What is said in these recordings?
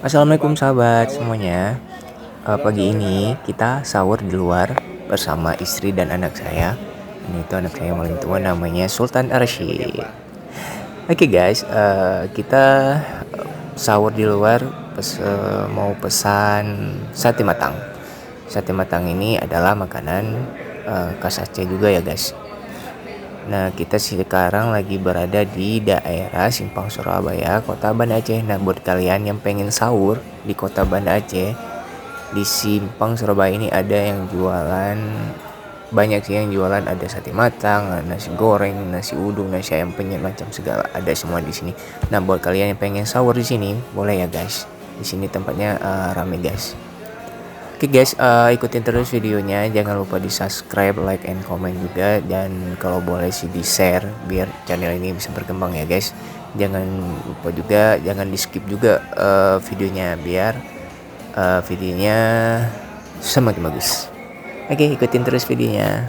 Assalamualaikum sahabat semuanya. Pagi ini kita sahur di luar bersama istri dan anak saya. Ini itu anak saya yang paling tua namanya Sultan Arsyid. Oke guys, kita sahur di luar mau pesan sate matang. Sate matang ini adalah makanan khas Aceh juga ya guys. Nah, kita sekarang lagi berada di daerah Simpang Surabaya, Kota Banda Aceh. Nah, buat kalian yang pengen sahur di Kota Banda Aceh, di Simpang Surabaya ini ada yang jualan, banyak sih yang jualan, ada sate matang, nasi goreng, nasi uduk, nasi ayam penyet, macam segala ada semua di sini. Nah, buat kalian yang pengen sahur di sini, boleh ya guys. Di sini tempatnya rame guys. Oke guys, ikutin terus videonya, jangan lupa di subscribe, like, and comment juga, dan kalau boleh sih di share biar channel ini bisa berkembang ya guys. Jangan lupa juga, jangan di skip juga videonya biar videonya semakin bagus. Oke, ikutin terus videonya.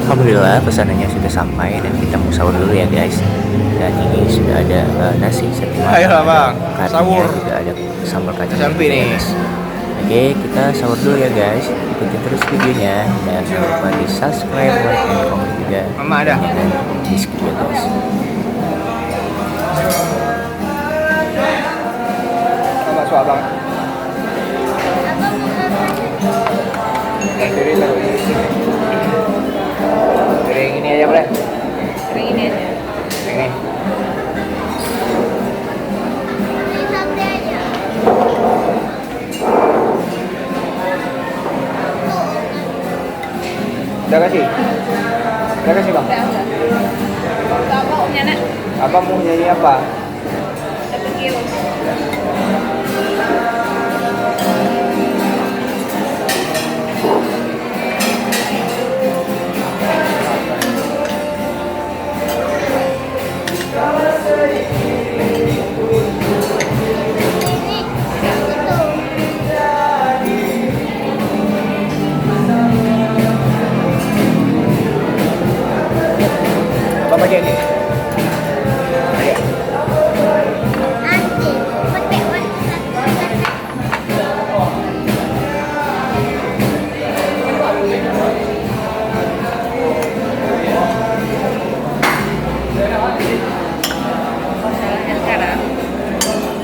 Alhamdulillah pesanannya sudah sampai dan kita mau sahur dulu ya guys. Dan ini sudah ada nasi sate matang. Ayolah bang, Karinya sahur. juga ada sambal kacang. Sampai nih. Oke, kita sahur dulu ya guys. Ikutin terus videonya dan jangan lupa di subscribe, like, and comment juga. Mama ada. Jangan di skip ya guys. Sama suap bang. Yang kiri taruh di sini. Kering ini aja boleh? Kering ini aja. Kering ini. Udah kasih? Udah kasih bang? Udah apa umnya nak? Apa mau nyanyi apa? Udah pergi. Apa bagian ini? Ayo. Masalahnya sekarang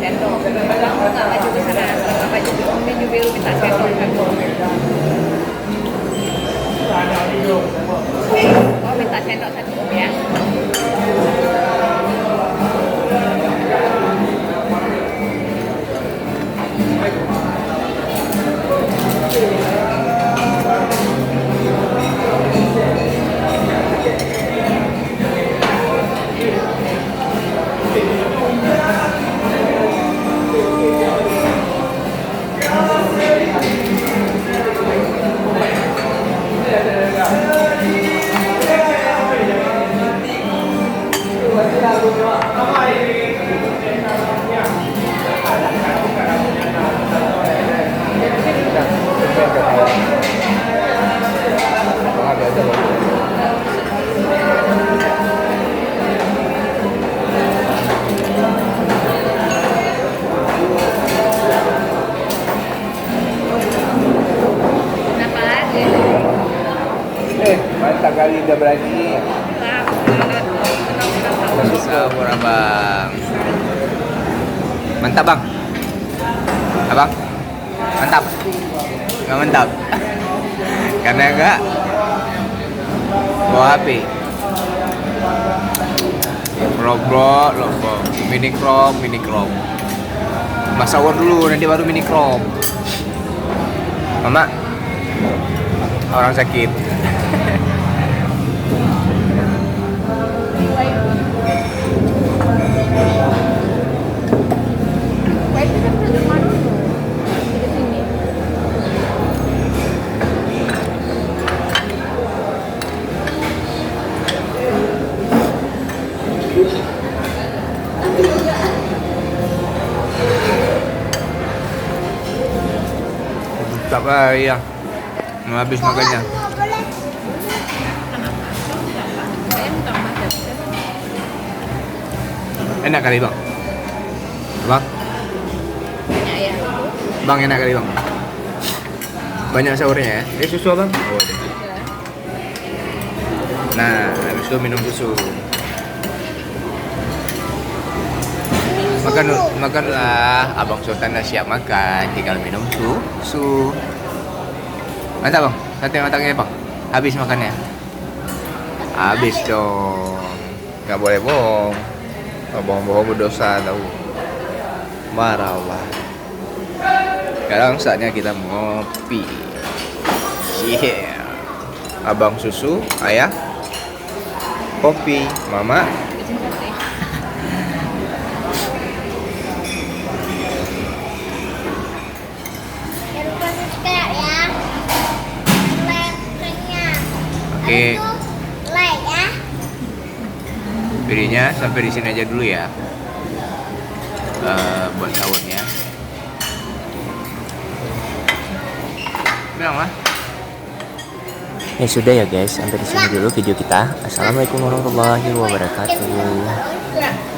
sendok. Kamu nggak maju ke sana. Kalau nggak maju ke menu biru minta sendok kan? Oh minta sendok satu ya. Mantap kali udah berani. Nah, Mantap bang. Abang? Mantap. Nggak mantap. Karena enggak bawa HP. Bro, mini crop. Mas sahur dulu, nanti baru mini crop. Mama, orang sakit. Wah, itu kan udah rumah dulu. Di sini. Tak apa, iya. Mau habis makannya. Ayam tambah dan Enak kali bang. Bang, banyak ya. bang enak kali bang. Banyak sahurnya ya. Susu bang. Oh, ada. Nah, habis itu minum susu. Makanlah, Abang Sultan dah siap makan, tinggal minum susu. Mantap bang, sate matangnya bang. Habis makannya. Habis dong. Gak boleh bohong. Kalau bohong-bohong berdosa tahu. Marah Allah. Sekarang saatnya kita ngopi. Yeah. Abang susu, ayah kopi, mama Bikin sate. Jangan lupa subscribe ya. Like-nya. Oke. Habis itu like ya. Videonya sampai di sini aja dulu ya. Buat sahurnya. Bilang lah. Ya sudah ya guys, sampai di sini dulu video kita. Assalamualaikum warahmatullahi wabarakatuh.